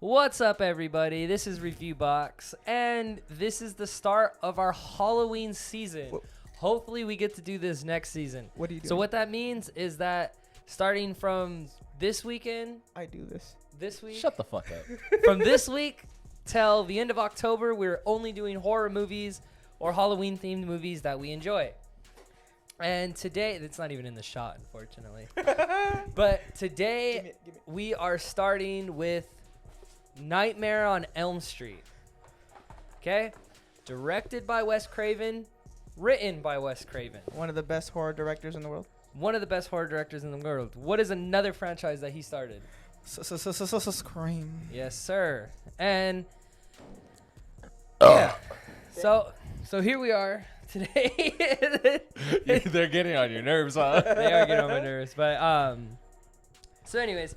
What's up, everybody? This is Review Box, and this is the start of our Halloween season. Hopefully, we get to do this next season. What do you do? So what that means is that starting from this weekend, I do this. this week, Shut the fuck up. from this week till the end of October, we're only doing horror movies or Halloween-themed movies that we enjoy. And today, it's not even in the shot, unfortunately. But today, Give me. we are starting with Nightmare on Elm Street. Okay? Directed by Wes Craven, written by Wes Craven. One of the best horror directors in the world. One of the best horror directors in the world. What is another franchise that he started? Scream. Yes, sir. And yeah. So here we are today. They're getting on your nerves, huh? They are getting on my nerves, but so anyways,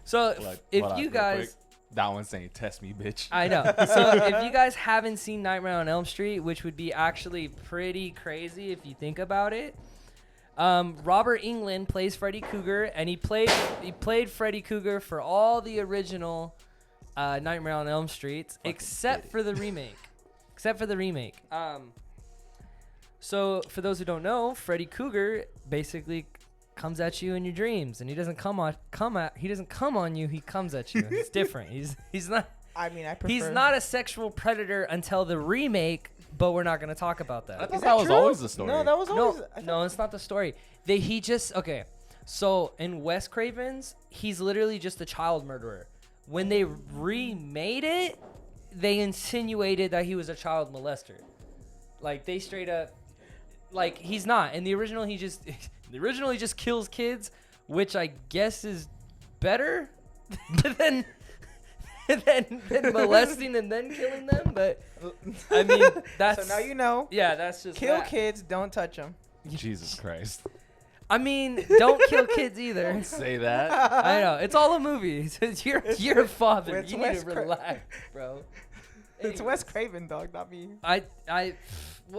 so if Hold on, you real guys quick. That one's saying, test me, bitch. I know. So if you guys haven't seen Nightmare on Elm Street, which would be actually pretty crazy if you think about it, Robert Englund plays Freddy Krueger, and he played Freddy Krueger for all the original Nightmare on Elm Street, except for the remake. So for those who don't know, Freddy Krueger basically comes at you in your dreams, and he doesn't come on you. He comes at you. It's different. He's not. I mean, I prefer. He's not a sexual predator until the remake, but we're not going to talk about I that. thought that was true? always the story. No, that was always. No, it's not the story. Okay. So in Wes Craven's, he's literally just a child murderer. When they remade it, they insinuated that he was a child molester. Like they straight up, like he's not. In the original, he just kills kids, which I guess is better than molesting and then killing them. But I mean, that's So now you know. yeah, that's just Kill that. kids, don't touch them. Jesus Christ. I mean, don't kill kids either. Don't say that. I know it's all a movie. You're a father. It's You Wes need to relax, bro. It's Wes Craven, dog, not me.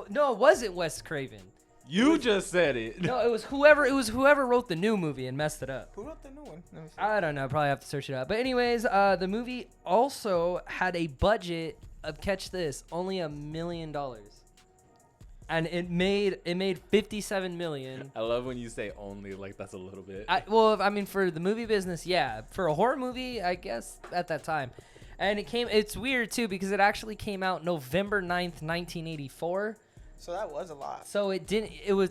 No, it wasn't Wes Craven. You just said it. No, it was whoever wrote the new movie and messed it up. Who wrote the new one? Let me see. I don't know. Probably have to search it up. But anyways, the movie also had a budget of, catch this, only $1 million, and it made $57 million. I love when you say only, like that's a little bit. I mean, for the movie business, yeah. For a horror movie, I guess at that time, and it's weird too because it actually came out November 9th, 1984. So that was a lot. So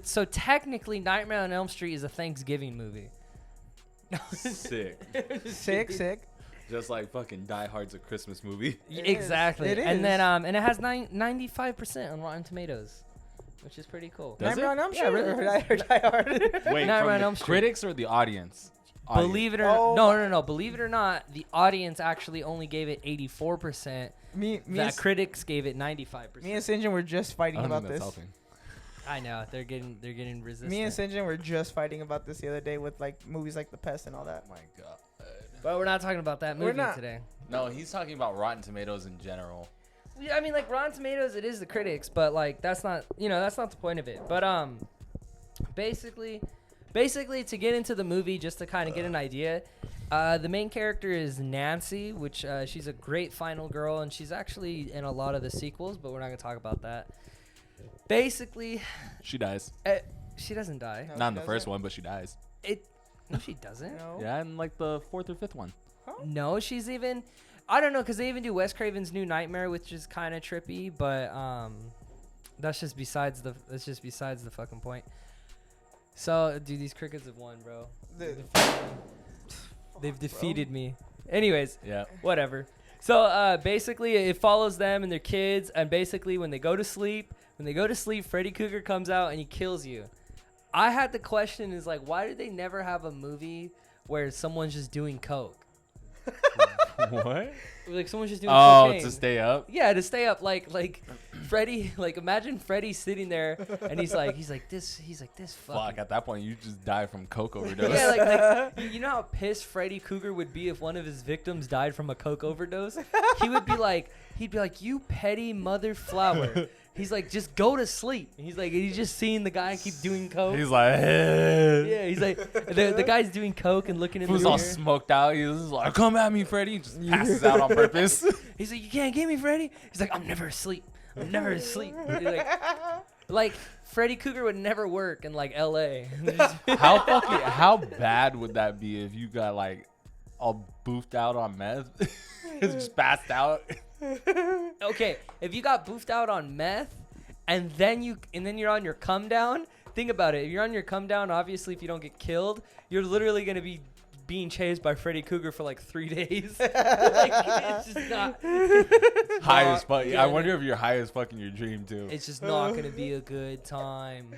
so technically Nightmare on Elm Street is a Thanksgiving movie. Sick. Sick. Just like fucking Die Hard's a Christmas movie. It Exactly. is. It And is. then and it has 95% on Rotten Tomatoes, which is pretty cool. Does Nightmare it? on Elm Yeah, Street really. or Die Hard? Wait, Nightmare on from Elm the Street. critics or the audience? Believe it or Oh. no. Believe it or not, the audience actually only gave it 84%. me The and critics gave it 95%. me and Sinjin were just fighting I don't about think that's this. helping. I know they're getting resistant. Me and Sinjin were just fighting about this the other day with like movies like The Pest and all that. My God. But we're not talking about that We're movie not. today. No, he's talking about Rotten Tomatoes in general. Yeah, I mean, like Rotten Tomatoes, it is the critics, but like that's not the point of it. But basically, to get into the movie, just to kind of get an idea, the main character is Nancy, which she's a great final girl, and she's actually in a lot of the sequels, but we're not gonna talk about that. Basically, She dies. she doesn't die. No, Not in she the first doesn't. one, but she dies. No, she doesn't. No. Yeah, in like the fourth or fifth one. No, she's even. I don't know, because they even do Wes Craven's New Nightmare, which is kind of trippy, but that's just besides the fucking point. So, dude, these crickets have won, bro. They've defeated me. Anyways, Yeah. whatever. So basically, it follows them and their kids, and basically, when they go to sleep, Freddy Krueger comes out and he kills you. I had the question is like, why did they never have a movie where someone's just doing coke? What? Like someone's just doing Oh, cocaine. to stay up? Yeah, to stay up. Like Freddy. Like imagine Freddy sitting there and he's like this fucking. Fuck, at that point, you just die from coke overdose. Yeah, like you know how pissed Freddy Krueger would be if one of his victims died from a coke overdose? He'd be like, you petty mother flower. He's like, just go to sleep. And he's just seeing the guy keep doing coke. He's like, Yeah, he's like, the guy's doing coke and looking in the Who's mirror. all smoked out. He's like, come at me, Freddy. Just passes out on purpose. He's like, you can't get me, Freddy. He's like, I'm never asleep. I'm never asleep. Like Freddy Krueger would never work in like L.A. How bad would that be if you got like all boofed out on meth? Just passed out. Okay, if you got boofed out on meth and then you're on your come down, think about it. If you're on your come down, obviously if you don't get killed, you're literally gonna be being chased by Freddy Krueger for like 3 days. Like, it's just not High as fuck. I wonder if you're high as fuck in your dream too. It's just not gonna be a good time.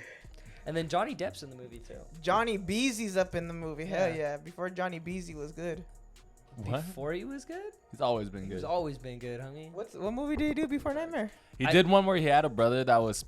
And then Johnny Depp's in the movie too. Johnny Beezy's up in the movie. Hell Yeah. yeah. Before Johnny Beezy was good. What? Before he was good? He's always been He's good. always been good, homie. What movie did he do before Nightmare? He did one where he had a brother that was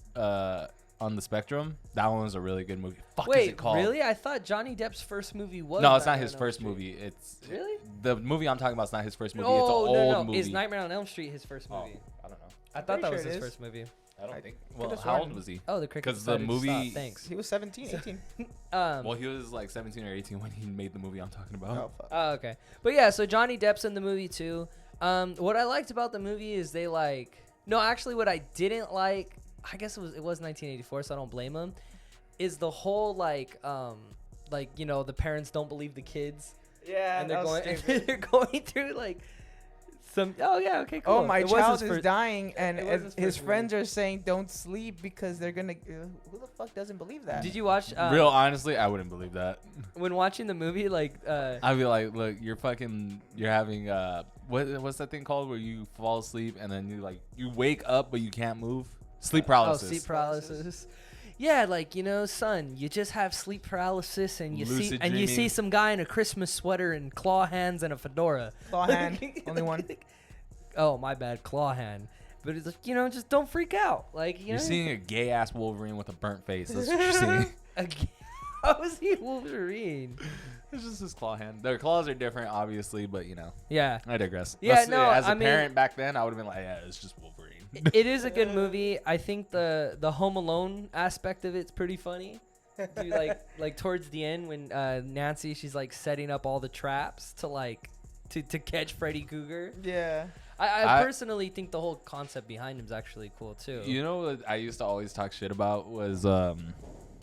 on the spectrum. That one was a really good movie. Fuck is it Wait, called? really? I thought Johnny Depp's first movie was No, it's not Nightmare his on Elm first Street. movie. It's Really? the movie I'm talking about. Is not his first movie. Oh, it's an old no. movie. Is Nightmare on Elm Street his first Oh, movie? I don't know. I thought that pretty was sure his it is. first movie. I don't I think. could've Well, how old sworn. was he? Oh, the cricket 'Cause the decided to stop. movie- Thanks. He was 17, 18. Well, he was like 17 or 18 when he made the movie I'm talking about. Oh, fuck. Oh, okay. But yeah, so Johnny Depp's in the movie too. What I liked about the movie is they like. No, actually, what I didn't like, I guess it was 1984, so I don't blame him. Is the whole like you know, the parents don't believe the kids, Yeah, and they're that was going stupid. they're going through like some. Oh yeah, okay, cool. Oh, my It was child his is first- dying, and it was his his first friends are saying don't sleep because they're gonna. Who the fuck doesn't believe that? Did you watch? Real honestly, I wouldn't believe that. When watching the movie, like I'd be like, look, you're having what's that thing called where you fall asleep and then you wake up but you can't move? Sleep paralysis. Oh, sleep paralysis. Yeah, like, you know, son, you just have sleep paralysis and you Lucid see dreaming. some guy in a Christmas sweater and claw hands and a fedora. Claw hand, only one. Oh, my bad, claw hand. But it's like, you know, just don't freak out. Like, you You're know, seeing a gay ass Wolverine with a burnt face. That's what you're seeing. How is he Wolverine? It's just his claw hand. Their claws are different, obviously, but you know, Yeah. I digress. Yeah, no, as a I mean- parent back then, I would have been like, yeah, it's just Wolverine. It is a good movie. I think the Home Alone aspect of it's pretty funny. Dude, like towards the end when Nancy, she's like setting up all the traps to catch Freddy Krueger. Yeah. I personally think the whole concept behind him is actually cool too. You know what I used to always talk shit about was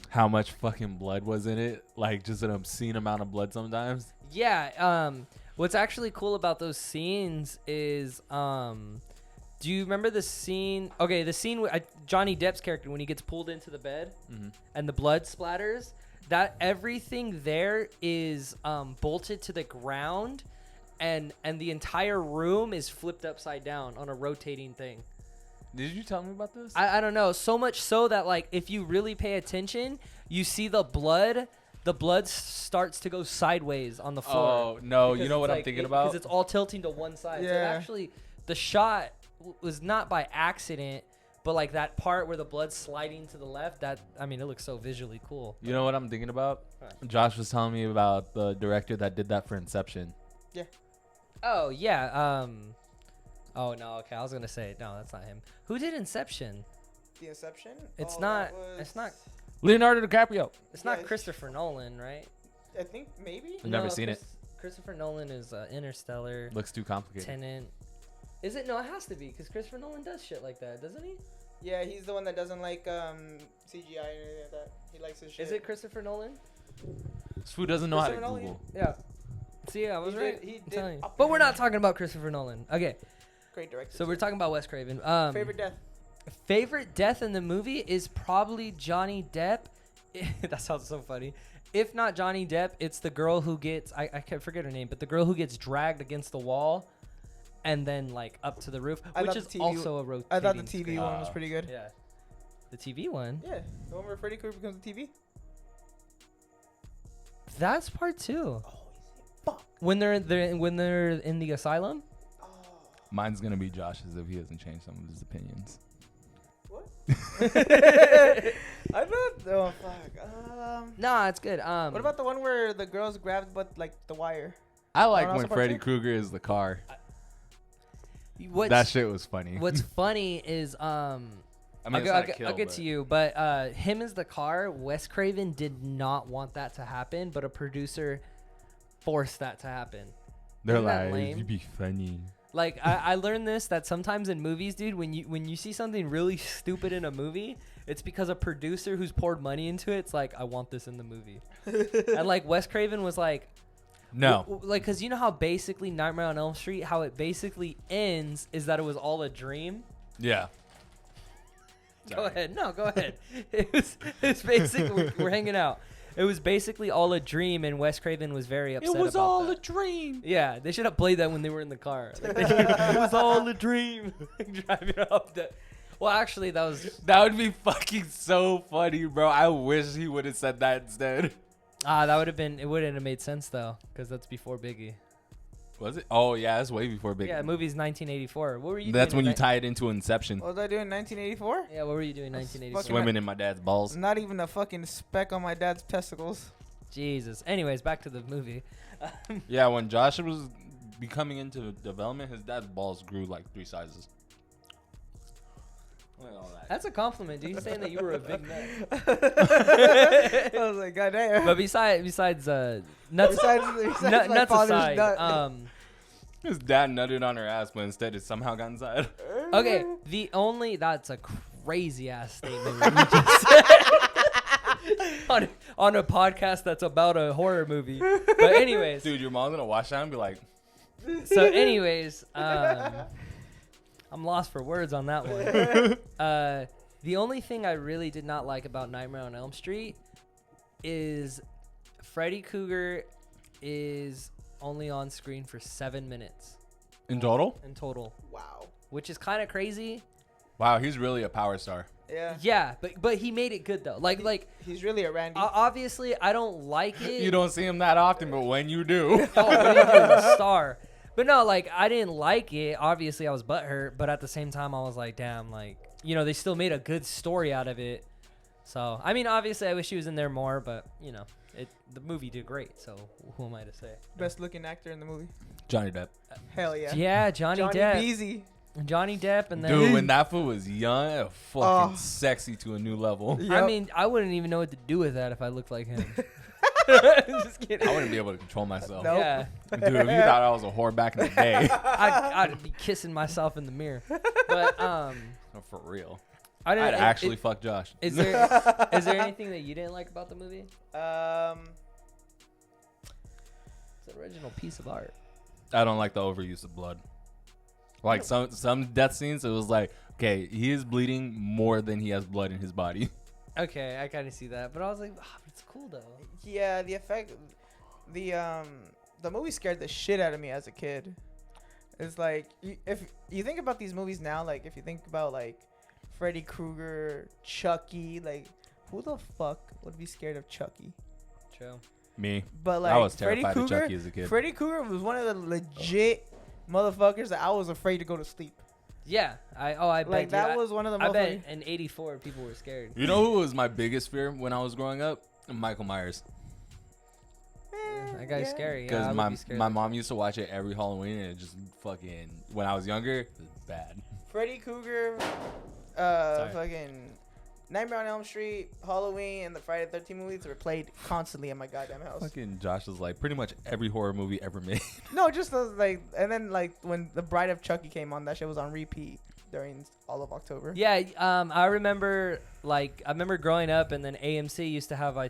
how much fucking blood was in it. Like just an obscene amount of blood sometimes. Yeah. What's actually cool about those scenes is do you remember the scene? Okay, the scene with Johnny Depp's character when he gets pulled into the bed and the blood splatters. That everything there is bolted to the ground, and the entire room is flipped upside down on a rotating thing. Did you tell me about this? I don't know. So much so that like if you really pay attention, you see the blood. The blood starts to go sideways on the floor. Oh no! Because You know it's what I'm like- thinking Because about? it's all tilting to one side. So Yeah. actually, the shot was not by accident, but like that part where the blood's sliding to the left. That it looks so visually cool. You know what I'm thinking about? What? Josh was telling me about the director that did that for Inception. Oh yeah. Oh no. Okay, I was gonna say no. That's not him. Who did Inception? The Inception? It's Oh, not. that It's not. Leonardo DiCaprio. It's Yeah, not it's- Christopher Nolan, right? I think maybe. I've never seen it. Christopher Nolan is Interstellar, Looks too complicated. Tenant. Is it? No, it has to be because Christopher Nolan does shit like that, doesn't he? Yeah, he's the one that doesn't like CGI or anything like that. He likes his shit. Is it Christopher Nolan? This fool doesn't know how to Christopher Nolan? Google. Yeah. See, I was He right. did- he I'm did telling you. Oppenheimer. But we're not talking about Christopher Nolan. Okay, Great director. so we're talking about Wes Craven. Favorite death? Favorite death in the movie is probably Johnny Depp. That sounds so funny. If not Johnny Depp, it's the girl who gets I can't forget her name, but the girl who gets dragged against the wall and then like up to the roof, I which thought is the TV also a rotating I thought the TV screen. one was pretty good. Yeah. The TV one? Yeah, the one where Freddy Krueger becomes the TV. That's part 2. Oh, fuck. When they're in the asylum? Oh, Mine's gonna be Josh's if he hasn't changed some of his opinions. what? I thought. Oh fuck. Nah, it's good. What about the one where the girls grabbed but like the wire? I like also when part Freddy 2? Krueger is the car. what's That shit was funny. What's funny is I mean, I'll get to you, but him as the car, Wes Craven did not want that to happen, but a producer forced that to happen. They're Isn't that like, lame? you'd be funny. Like I learned this, that sometimes in movies, dude, when you see something really stupid in a movie, it's because a producer who's poured money into it's like, I want this in the movie. And like Wes Craven was like, No. like, because you know how basically Nightmare on Elm Street, how it basically ends is that it was all a dream. Yeah. Go ahead. No, go ahead. It's basically we're hanging out. It was basically all a dream, and Wes Craven was very upset about that. A dream. Yeah, they should have played that when they were in the car. Like, it was all a dream. Driving up the. Well, actually, that was. That would be fucking so funny, bro. I wish he would have said that instead. That would have been. It wouldn't have made sense though, because that's before Biggie. Was it? Oh yeah, that's way before Big. Yeah, the movie's 1984. What were you? That's doing when you in tie it into Inception. What was I doing in 1984? Yeah, what were you doing in 1984? Swimming in my dad's balls. Not even a fucking speck on my dad's testicles. Jesus. Anyways, back to the movie. Yeah, when Josh was becoming into development, his dad's balls grew like 3 sizes. Look at all that. That's a compliment, dude. He's saying that you were a big nut. I was like, God damn. But besides nuts, besides my nuts father's aside, nut. His dad nutted on her ass, but instead it somehow got inside. Okay, that's a crazy ass statement what you just said on a podcast that's about a horror movie. But anyways, Dude, your mom's gonna watch that and be like, so anyways, I'm lost for words on that one. The only thing I really did not like about Nightmare on Elm Street is Freddy Krueger is only on screen for 7 minutes in total? in total, Wow. which is kind of crazy. Wow, he's really a power star. Yeah. Yeah, but he made it good though. Like He's really a Randy. obviously I don't like it. You don't see him that often, but when you do. Oh, what do you do as a star? But no, like I didn't like it. Obviously, I was butthurt, but at the same time, I was like, damn, like they still made a good story out of it. So I mean, obviously, I wish he was in there more, but the movie did great. So who am I to say? Best looking actor in the movie. Johnny Depp. Hell yeah. Yeah, Johnny Depp. Beasy. Johnny Depp, and then Dude, when that fool was young, fucking sexy to a new level. I mean, I wouldn't even know what to do with that if I looked like him. Just kidding. I wouldn't be able to control myself. Nope. Yeah, Dude, if you thought I was a whore back in the day. I'd be kissing myself in the mirror. But For real. I didn't I'd actually fuck Josh. Is there anything that you didn't like about the movie? It's an original piece of art. I don't like the overuse of blood. Like some death scenes, it was like, okay, he is bleeding more than he has blood in his body. Okay, I kind of see that, but I was like, it's cool though. Yeah, the effect, the movie scared the shit out of me as a kid. It's like if you think about these movies now, like if you think about like Freddy Krueger, Chucky, like who the fuck would be scared of Chucky? True. Me. But like I was Freddy terrified of Krueger, Chucky as a kid. Freddy Krueger was one of the legit motherfuckers that I was afraid to go to sleep. Yeah, I bet Like that you, was one of the I motherfuckers. bet in '84 people were scared. You know who was my biggest fear when I was growing up? Michael Myers. That guy's scary. Because Yeah, I would be scared my of mom used to watch it every Halloween, and it just fucking, when I was younger, it was bad. Freddy Krueger, fucking Nightmare on Elm Street, Halloween, and the Friday the 13th movies were played constantly in my goddamn house. Fucking Josh was like, pretty much every horror movie ever made. No, just those, like, and then like when The Bride of Chucky came on, that shit was on repeat during all of October. Yeah, I remember growing up, and then AMC used to have I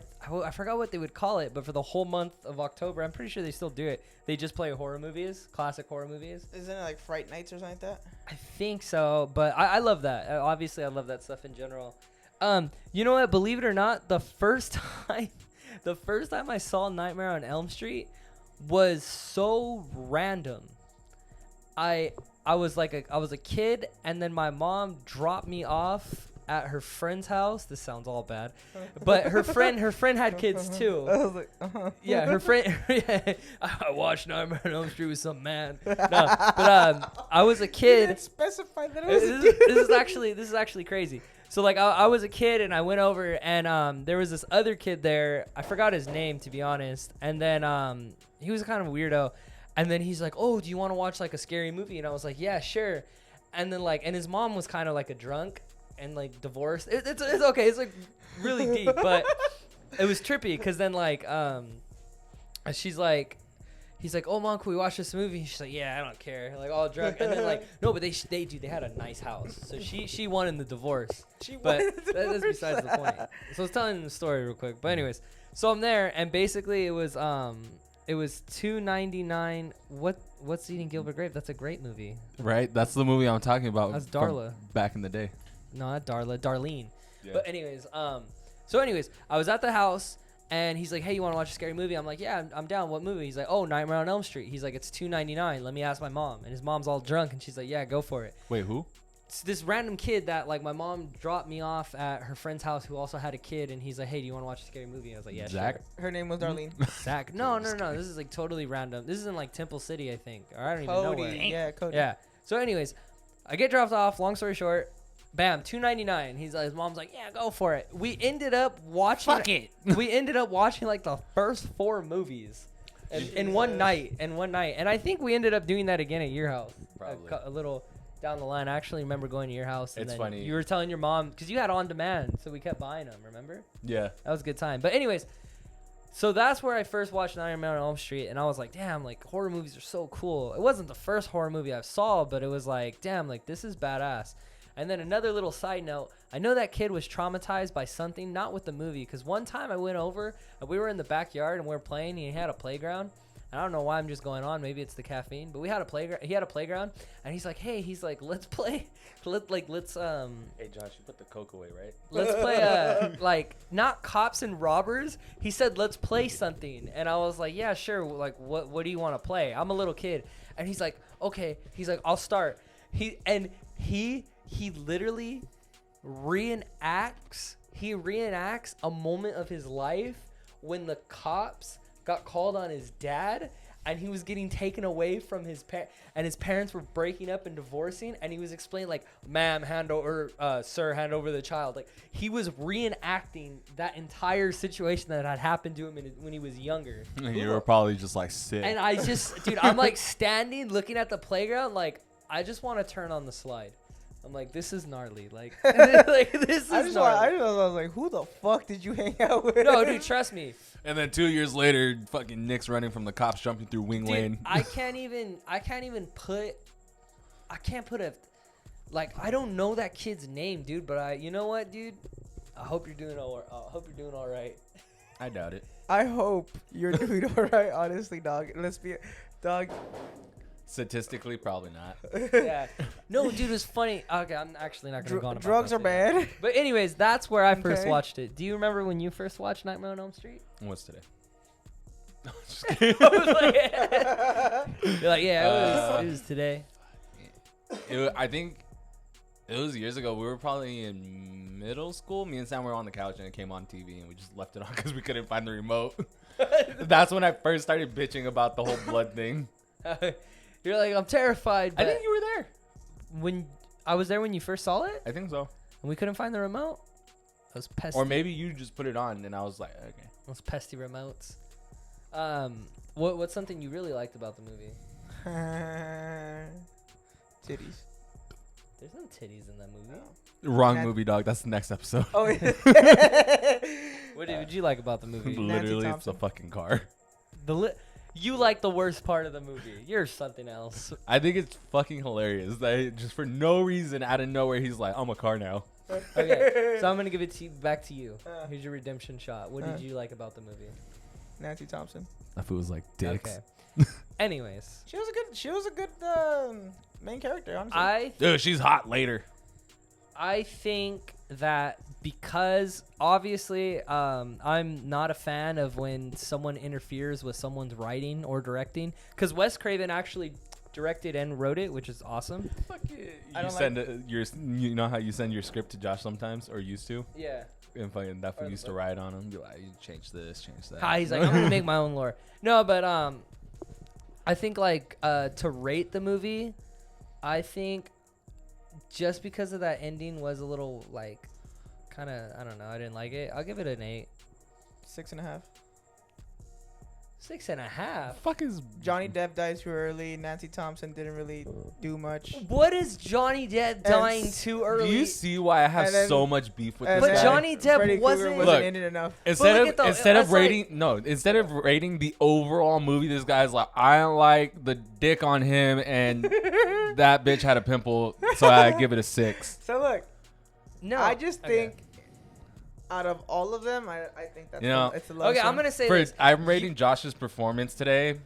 forgot what they would call it, but for the whole month of October, I'm pretty sure they still do it. They just play horror movies, classic horror movies. Isn't it like Fright Nights or something like that? I think so, but I love that. Obviously, I love that stuff in general. You know what? Believe it or not, the first time I saw Nightmare on Elm Street was so random. I was a kid, and then my mom dropped me off at her friend's house. This sounds all bad, but her friend had kids too. I was like, Yeah, her friend. I watched Nightmare on Elm Street with some man. No, but I was a You kid. didn't specify that it was a This is actually crazy. So like I was a kid, and I went over, and there was this other kid there. I forgot his name, to be honest. And then he was kind of a weirdo. And then he's like, "Oh, do you want to watch like a scary movie?" And I was like, "Yeah, sure." And then and his mom was kind of like a drunk, and like divorced. It's okay. It's like really deep, but it was trippy because then like she's like. He's like, oh, Mom, can we watch this movie? And she's like, yeah, I don't care. Like, all drunk. And then, like, no, but they had a nice house. So she won in the divorce. But that's besides the point. So I was telling the story real quick. But anyways, so I'm there, and basically it was $2.99. What's Eating Gilbert Grape? That's a great movie. Right? That's the movie I'm talking about. That's Darla. Back in the day. No, not Darla. Darlene. Yeah. But anyways, I was at the house. And he's like, hey, you want to watch a scary movie? I'm like, yeah, I'm down. What movie? He's like, oh, Nightmare on Elm Street. He's like, it's $2.99. Let me ask my mom. And his mom's all drunk, and she's like, yeah, go for it. Wait, who? It's this random kid that, like, my mom dropped me off at her friend's house who also had a kid. And he's like, hey, do you want to watch a scary movie? And I was like, yeah, Zach? sure. Her name was Darlene. Zach. No. This is, like, totally random. This is in, like, Temple City, I think. Or I don't even know where. Yeah, Cody. Yeah. So, anyways, I get dropped off. Long story short. Bam, $2.99. His mom's like, yeah, go for it. We ended up watching. Fuck it. We ended up watching like the first 4 movies in one night. And I think we ended up doing that again at your house. Probably. A little down the line. I actually remember going to your house. And It's then funny. You were telling your mom because you had on demand, so we kept buying them. Remember? Yeah. That was a good time. But anyways, so that's where I first watched Nightmare on Elm Street, and I was like, damn, like horror movies are so cool. It wasn't the first horror movie I saw, but it was like, damn, like this is badass. And then another little side note, I know that kid was traumatized by something, not with the movie, because one time I went over, and we were in the backyard, and we were playing, and he had a playground. And I don't know why I'm just going on, maybe it's the caffeine, but we had a playground. He had a playground, and he's like, hey, let's play, Hey, Josh, you put the Coke away, right? let's play, like, not cops and robbers. He said, let's play something. And I was like, yeah, sure, like, what do you want to play? I'm a little kid. And he's like, okay. He's like, I'll start. He literally reenacts a moment of his life when the cops got called on his dad and he was getting taken away from his and his parents were breaking up and divorcing, and he was explaining like, ma'am, sir, hand over the child. Like, he was reenacting that entire situation that had happened to him when he was younger. And you were probably just like sick. And I just, dude, I'm like standing looking at the playground like, I just want to turn on the slide. I'm like, this is gnarly. Like, this is gnarly. I was like, who the fuck did you hang out with? No, dude, trust me. And then 2 years later, fucking Nick's running from the cops, jumping through Wing Lane. I can't put a, like, I don't know that kid's name, dude. But you know what, dude? I hope you're doing all right. I doubt it. I hope you're doing all right, honestly, dog. Dog. Statistically, probably not. Yeah. No, dude, it was funny. Okay, I'm actually not gonna go on about drugs that are thing. bad. But anyways, that's where I first Okay. watched it. Do you remember when you first watched Nightmare on Elm Street? What's today? You're like, yeah, it was today. I think it was years ago. We were probably in middle school. Me and Sam were on the couch, and it came on TV, and we just left it on because we couldn't find the remote. That's when I first started bitching about the whole blood thing. You're like, I'm terrified. I But think you were there. when I was there when you first saw it, I think so. and we couldn't find the remote. Those pesky, Or maybe you just put it on, and I was like, okay. those pesky remotes. What's something you really liked about the movie? Titties. There's no titties in that movie. Wrong Nat- movie, dog. That's the next episode. Oh, What did you like about the movie? Literally, it's a Thompson. fucking car. You like the worst part of the movie. You're something else. I think it's fucking hilarious that just for no reason, out of nowhere, he's like, I'm a car now. Okay, so I'm gonna give it back to you. Uh. Here's your redemption shot. What did you like about the movie? Nancy Thompson. That fool was like dicks. Okay. Anyways, She was a good main character, honestly. Dude, she's hot later. I think that because obviously I'm not a fan of when someone interferes with someone's writing or directing, because Wes Craven actually directed and wrote it, which is awesome. Fuck it. I You don't send you know how you send your script to Josh sometimes, or used to, Yeah. and fucking that fool Or used to write on him. Be like, you change this, change that. He's like, I'm gonna make my own lore. No, but I think like to rate the movie, I think just because of that ending was a little like kind of, I don't know, I didn't like it. I'll give it an 8. 6.5. 6.5. Fuck is Johnny Depp died too early. Nancy Thompson didn't really do much. What is Johnny Depp dying too early? Do you see why I have And then- so much beef with And this But guy? then Johnny Depp Freddy Krueger wasn't- wasn't Look, in it enough. Instead look of at the- instead of that's like- rating instead of rating the overall movie, this guy's like, I don't like the dick on him, and that bitch had a pimple, so I give it a 6. So look, No. I just Okay. think out of all of them, I think that's You know, it's the lowest Okay, I'm one. gonna say this. I'm rating Josh's performance today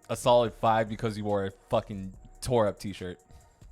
a solid 5 because he wore a fucking tore up T-shirt.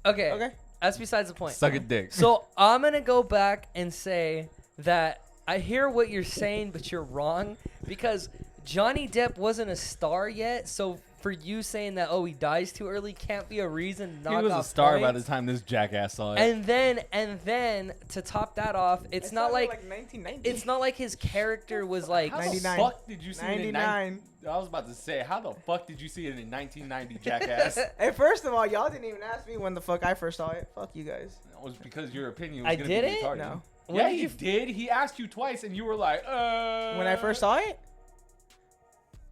Okay. Okay. That's besides the point. Suck a dick. So I'm gonna go back and say that I hear what you're saying, but you're wrong because Johnny Depp wasn't a star yet. So for you saying that, oh, he dies too early, can't be a reason. To he knock was a off star by the points. time this jackass saw it. And then to top that off, it's not like 1990. it's not like his character was like How 99. the fuck did you see it in 99. I was about to say, how the fuck did you see it in 1990, jackass? Hey, first of all, y'all didn't even ask me when the fuck I first saw it. Fuck you guys. It was because your opinion was I gonna did be it? retarded. No. When Yeah, did he you- did. He asked you twice, and you were like, When I first saw it,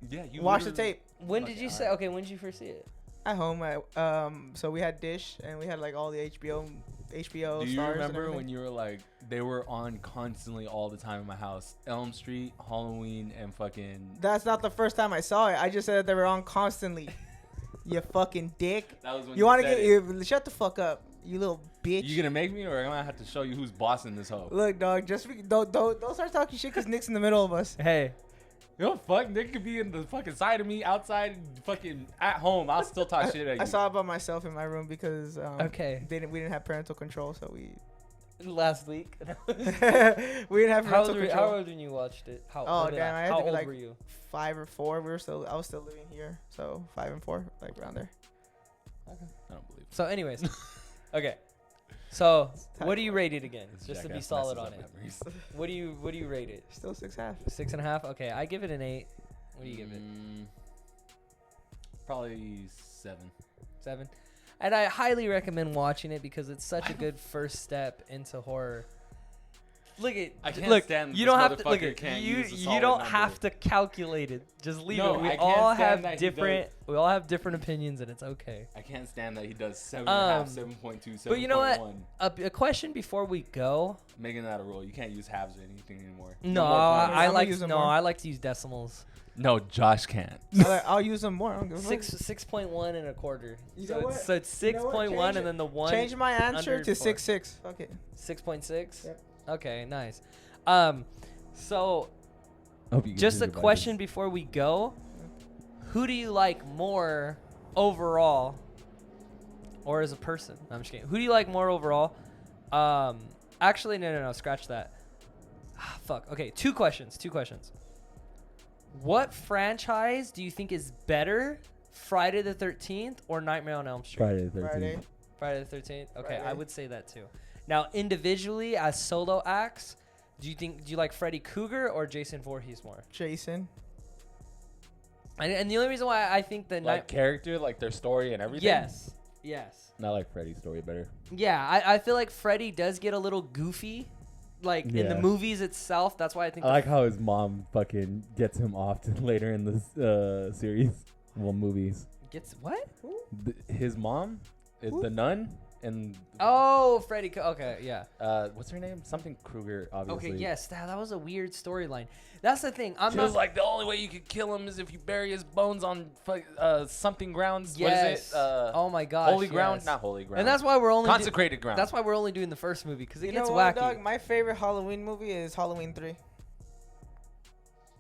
Yeah, you watch the literally- tape When did you say? Okay, when did you first see it? at home. So we had Dish and we had like all the HBO Do you stars. and remember everything. when you were like, they were on constantly all the time in my house? Elm Street, Halloween, and fucking. That's not the first time I saw it. I just said that they were on constantly. You fucking dick. That was when You want to said get it. you? Shut the fuck up, you little bitch. You gonna make me, or am I gonna have to show you who's bossing this hoe? Look, dog. Don't start talking shit because Nick's in the middle of us. Hey, Yo, fuck, Nick could be in the fucking side of me, outside, fucking at home. I'll still talk shit at you. I saw it by myself in my room because Okay. we didn't have parental control, so we last week. we didn't have How parental old, were, how control. old when you watched it? How, Oh, what did damn, I had how to be old like- were you? 5 or 4. I was still living here, so 5 and 4, like around there. I don't believe it. So, anyways, okay. So, Time what do you rate it again? This Just to be jackass solid messes on up it. memories. What do you rate it? Still 6.5. 6.5. Okay, I give it an 8. What do you give it? Probably 7. 7. And I highly recommend watching it because it's such a good first step into horror. Look at I can't look. stand You this don't have to look motherfucker at can't you. use a You solid don't number. have to calculate it. Just leave No, it. We I can't all stand have that he different. We all have different opinions, and it's okay. I can't stand that he does 7.5, 7.2, 7.1. But you know what? A question before we go. Making that a rule. You can't use halves or anything anymore. No, more points. I I'ma like use them no. more. I like to use decimals. No, Josh can't. I'll use them more. I don't give a fuck. 6.1 and a quarter. You So know it's, what? so it's You know what? 6.1 Change and then the one. Change my answer under to 4. 6.6. Okay. 6.6. Yep. Okay, nice. So Hope you just a question before we go: who do you like more overall, or as a person? No, I'm just kidding. Who do you like more overall? Actually, no. Scratch that. Fuck. Okay, two questions. What franchise do you think is better, Friday the 13th or Nightmare on Elm Street? Friday the 13th. Friday. Friday the 13th. Okay, I Friday. would say that too. Now, individually as solo acts, do you like Freddy Krueger or Jason Voorhees more? Jason. And the only reason why I think the Like character, like their story and everything. yes, Not like Freddy's story better. yeah. I feel like Freddy does get a little goofy, like in the Yeah. movies itself. That's why I think. I like how his mom fucking gets him off to later in this series. Well, movies. gets what? His mom is Who? the nun and Oh, Freddy. Okay, yeah. what's her name? Something Krueger, obviously. Okay, yes. That was a weird storyline. That's the thing. I'm She not was like, the only way you could kill him is if you bury his bones on something grounds. What Yes. is it? Oh my gosh. Holy ground? yes. Not holy ground. And that's why we're only consecrated ground. That's why we're only doing the first movie because it You gets know what, wacky. dog? My favorite Halloween movie is Halloween 3.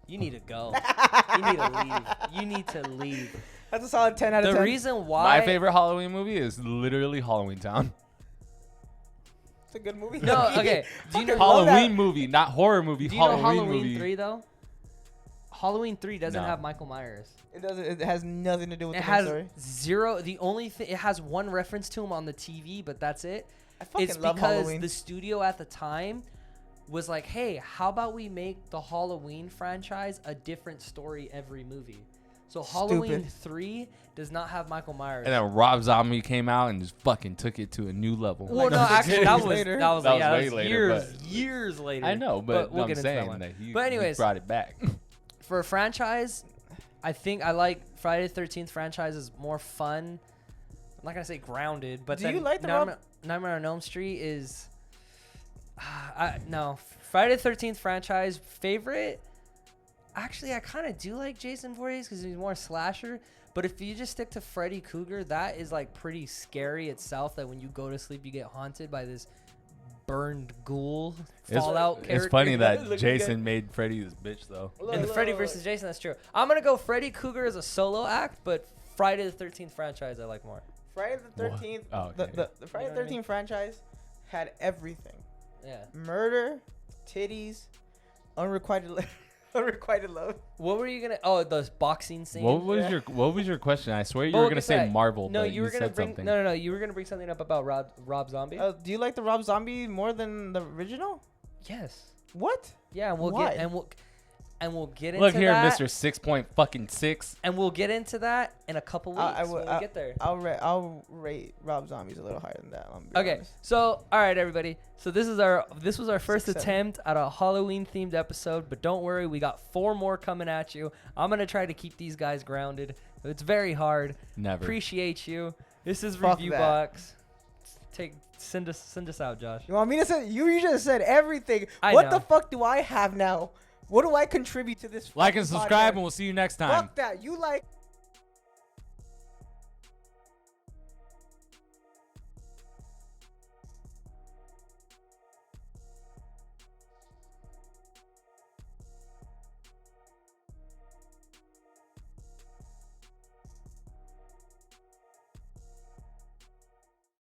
You need to go. You need to leave. You need to leave. That's a solid 10 out of The 10. reason why My favorite Halloween movie is literally Halloween Town. It's a good movie. No, okay. Do you know Fucking love Halloween that. movie, not horror movie. Do you know Halloween, Halloween movie. 3 though? Halloween 3 doesn't No. have Michael Myers. It doesn't. It has nothing to do with It the main has story. zero. The only thing it has one reference to him on the TV, but that's it. I fucking It's love because Halloween. the studio at the time was like, "Hey, how about we make the Halloween franchise a different story every movie?" So Halloween 3 does not have Michael Myers. And then Rob Zombie came out and just fucking took it to a new level. Well, no, Like actually, that was later. that was, That was yeah, way that was later, years but- years later. I know, but, we'll I'm get into that saying one. that he But anyways, brought it back. For a franchise, I think I like Friday the 13th franchise is more fun. I'm not gonna say grounded, but Do then you like the Nightmare on Elm Street is. No, Friday the 13th franchise favorite. Actually, I kind of do like Jason Voorhees because he's more slasher. But if you just stick to Freddy Krueger, that is like pretty scary itself. That when you go to sleep, you get haunted by this burned ghoul Fallout character. It's funny that Looking Jason good. made Freddy this bitch though. And the Freddy versus Jason, that's true. I'm gonna go Freddy Krueger as a solo act, but Friday the 13th franchise I like more. Friday the 13th. Oh, okay. The Friday You know the what I 13th franchise had everything: Yeah. murder, titties, unrequited unrequited love. What were you gonna? Oh, the boxing scene. What was Yeah. your question? I swear you Well, were look gonna at say that. Marvel. No, but you were gonna said bring something. no. You were gonna bring something up about Rob Zombie. Do you like the Rob Zombie more than the original? Yes. What? Yeah, and we'll Why? get and we'll get into Look here, that. Mr. 6.6. And we'll get into that in a couple weeks I when we get there. I'll rate Rob Zombies a little higher than that. I'm Okay, so all right, everybody. So this was our first 6, 7. attempt at a Halloween themed episode, but don't worry, we got 4 more coming at you. I'm gonna try to keep these guys grounded. It's very hard. Never. Appreciate you. This is Fuck Review that. Box. Send us out, Josh. You want me to say? You just said everything. I What know. the fuck do I have now? What do I contribute to this? Like and fucking subscribe, podcast? and we'll see you next time. Fuck that. You like.